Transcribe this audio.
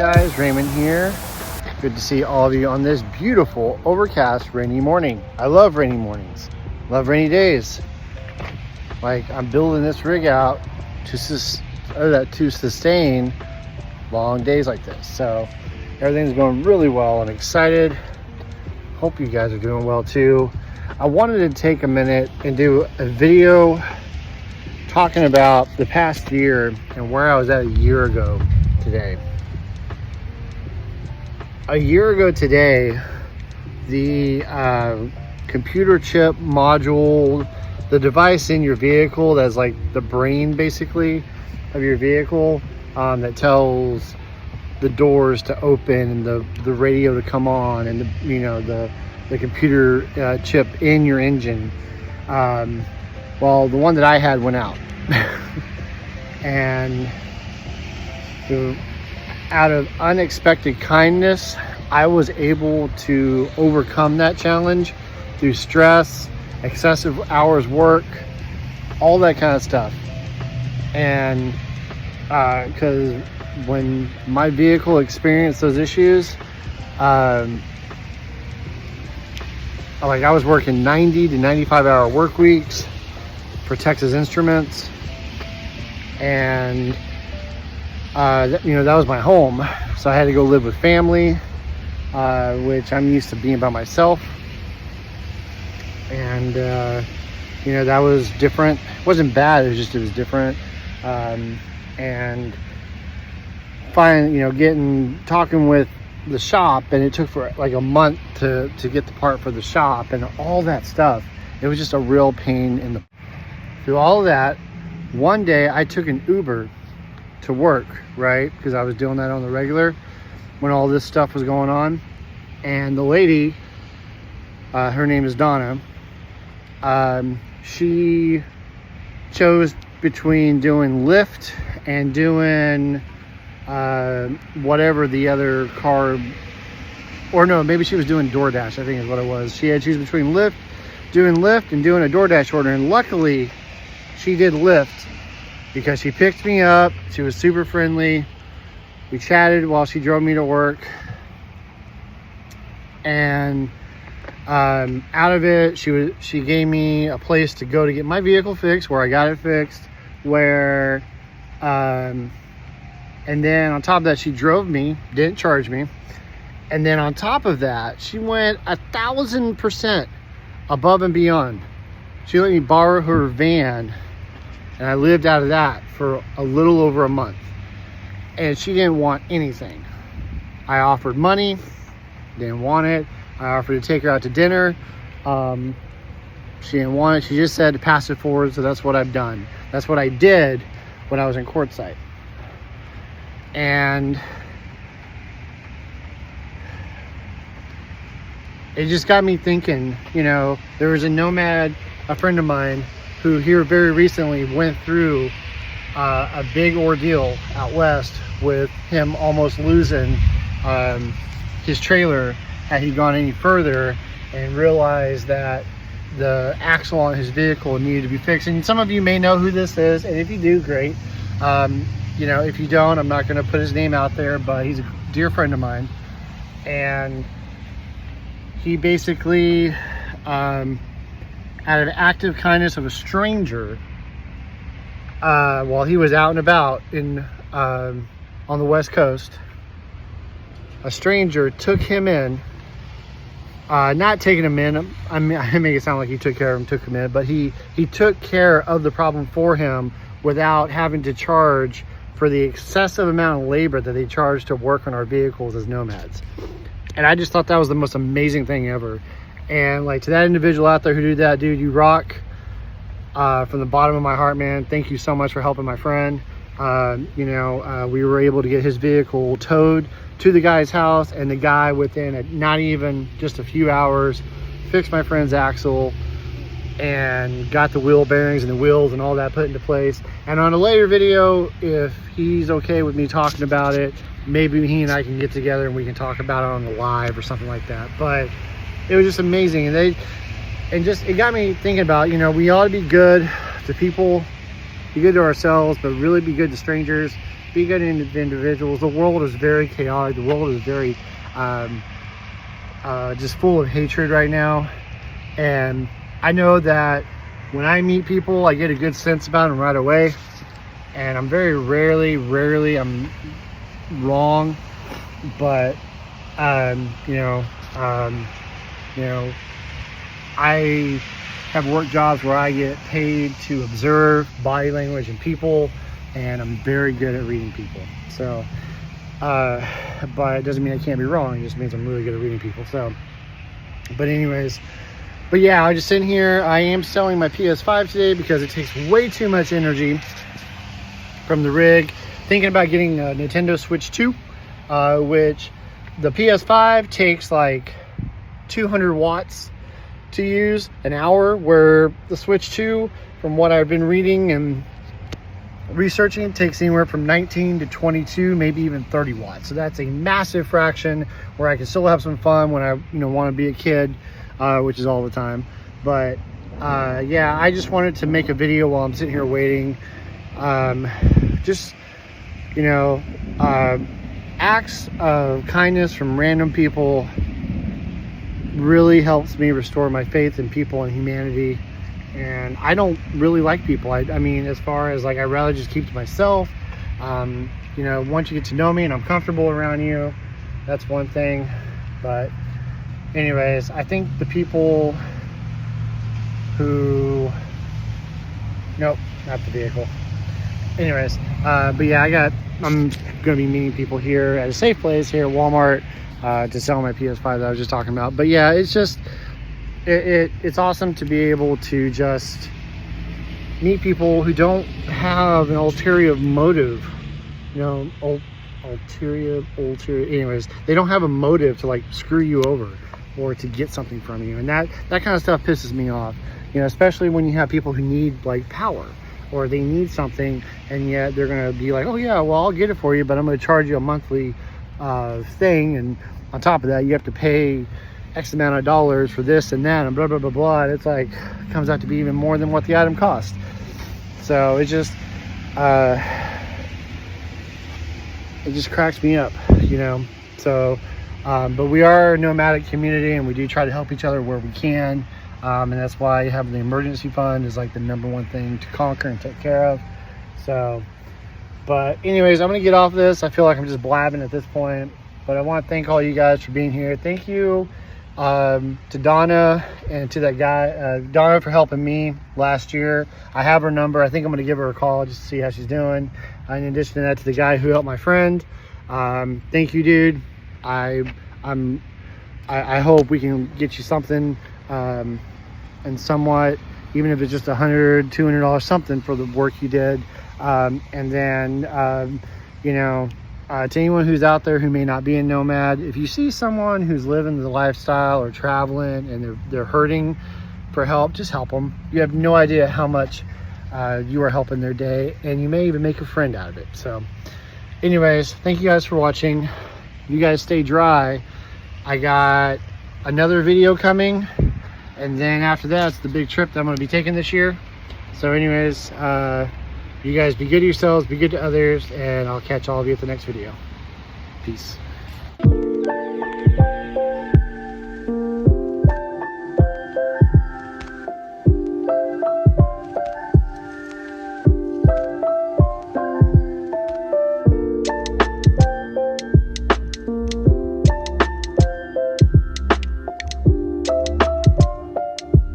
guys, Raymond here. Good to see all of you on this beautiful, overcast, rainy morning. I love rainy mornings. Love rainy days. Like, I'm building this rig out to sustain long days like this. So everything's going really well. I'm excited. Hope you guys are doing well too. I wanted to take a minute and do a video talking about the past year and where I was at a year ago today. A year ago today, the computer chip module, the device in your vehicle that's like the brain basically of your vehicle, that tells the doors to open and the radio to come on, and the computer chip in your engine. Well, the one that I had went out. And out of unexpected kindness, I was able to overcome that challenge through stress, excessive hours work, all that kind of stuff. And because when my vehicle experienced those issues, like I was working 90 to 95 hour work weeks for Texas Instruments, and that was my home. So I had to go live with family, which I'm used to being by myself. And that was different. It wasn't bad, it was different. And talking with the shop, and it took for like a month to get the part for the shop and all that stuff. It was just a real pain through all of that. One day I took an Uber to work, right? Because I was doing that on the regular when all this stuff was going on. And the lady, her name is Donna, she chose between doing Lyft and doing whatever the other car, or no, maybe she was doing DoorDash, I think is what it was. She had to choose between doing Lyft and doing a DoorDash order. And luckily she did Lyft, because she picked me up. She was super friendly. We chatted while she drove me to work. And out of it, she gave me a place to go to get my vehicle fixed, where I got it fixed, and then on top of that, she drove me, didn't charge me. And then on top of that, she went 1,000% above and beyond. She let me borrow her van, and I lived out of that for a little over a month. And she didn't want anything. I offered money, didn't want it. I offered to take her out to dinner. She didn't want it. She just said to pass it forward, so that's what I've done. That's what I did when I was in Quartzsite. And it just got me thinking, there was a Nomad, a friend of mine, who here very recently went through a big ordeal out west with him almost losing his trailer had he gone any further, and realized that the axle on his vehicle needed to be fixed. And some of you may know who this is, and if you do, great. If you don't, I'm not going to put his name out there, but he's a dear friend of mine. And he basically, out of active kindness of a stranger, while he was out and about on the West Coast, a stranger took him in, not taking him in, I make it sound like he took care of him, took him in, but he took care of the problem for him without having to charge for the excessive amount of labor that they charge to work on our vehicles as Nomads. And I just thought that was the most amazing thing ever. And like, to that individual out there who did that, dude, you rock. From the bottom of my heart, man, thank you so much for helping my friend. We were able to get his vehicle towed to the guy's house, and the guy, within not even just a few hours, fixed my friend's axle and got the wheel bearings and the wheels and all that put into place. And on a later video, if he's okay with me talking about it, maybe he and I can get together and we can talk about it on the live or something like that. But it was just amazing. And it got me thinking about, we ought to be good to people, be good to ourselves, but really be good to strangers. be good individuals. The world is very chaotic. The world is very just full of hatred right now. And I know that when I meet people, I get a good sense about them right away. And I'm very rarely I'm wrong, but you know, I have work jobs where I get paid to observe body language and people, and I'm very good at reading people. So, but it doesn't mean I can't be wrong. It just means I'm really good at reading people. So, but anyways, but yeah, I'm just sitting here. I am selling my PS5 today because it takes way too much energy from the rig. Thinking about getting a Nintendo Switch 2, which the PS5 takes like 200 watts to use an hour, where the Switch 2, from what I've been reading and researching, it takes anywhere from 19 to 22, maybe even 30 watts. So that's a massive fraction where I can still have some fun when I want to be a kid, which is all the time. But yeah, I just wanted to make a video while I'm sitting here waiting. Just acts of kindness from random people really helps me restore my faith in people and humanity. And I don't really like people. I mean, as far as like, I'd rather just keep to myself. Once you get to know me and I'm comfortable around you, that's one thing. But anyways, I think the people who, nope, not the vehicle. Anyways, but yeah, I'm gonna be meeting people here at a safe place here at Walmart to sell my PS5 that I was just talking about. But yeah, it's just it's awesome to be able to just meet people who don't have an ulterior motive, ulterior. Anyways, they don't have a motive to like screw you over or to get something from you, and that kind of stuff pisses me off. Especially when you have people who need like power, or they need something, and yet they're gonna be like, oh yeah, well, I'll get it for you, but I'm gonna charge you a monthly thing, and on top of that you have to pay X amount of dollars for this and that and blah blah blah blah. And it's like, it comes out to be even more than what the item cost. So it just cracks me up, so but we are a nomadic community, and we do try to help each other where we can. And that's why having the emergency fund is like the #1 thing to conquer and take care of. So, but anyways, I'm gonna get off this. I feel like I'm just blabbing at this point, but I want to thank all you guys for being here. Thank you to Donna and to that guy, Donna, for helping me last year. I have her number. I think I'm gonna give her a call just to see how she's doing. In addition to that, to the guy who helped my friend, thank you, dude. I hope we can get you something, and somewhat, even if it's just $100, $200, something for the work you did. And then to anyone who's out there who may not be a nomad, if you see someone who's living the lifestyle or traveling and they're hurting for help, just help them. You have no idea how much you are helping their day, and you may even make a friend out of it. So anyways, thank you guys for watching. You guys stay dry. I got another video coming, and then after that, it's the big trip that I'm going to be taking this year. So anyways, you guys be good to yourselves, be good to others, and I'll catch all of you at the next video. Peace.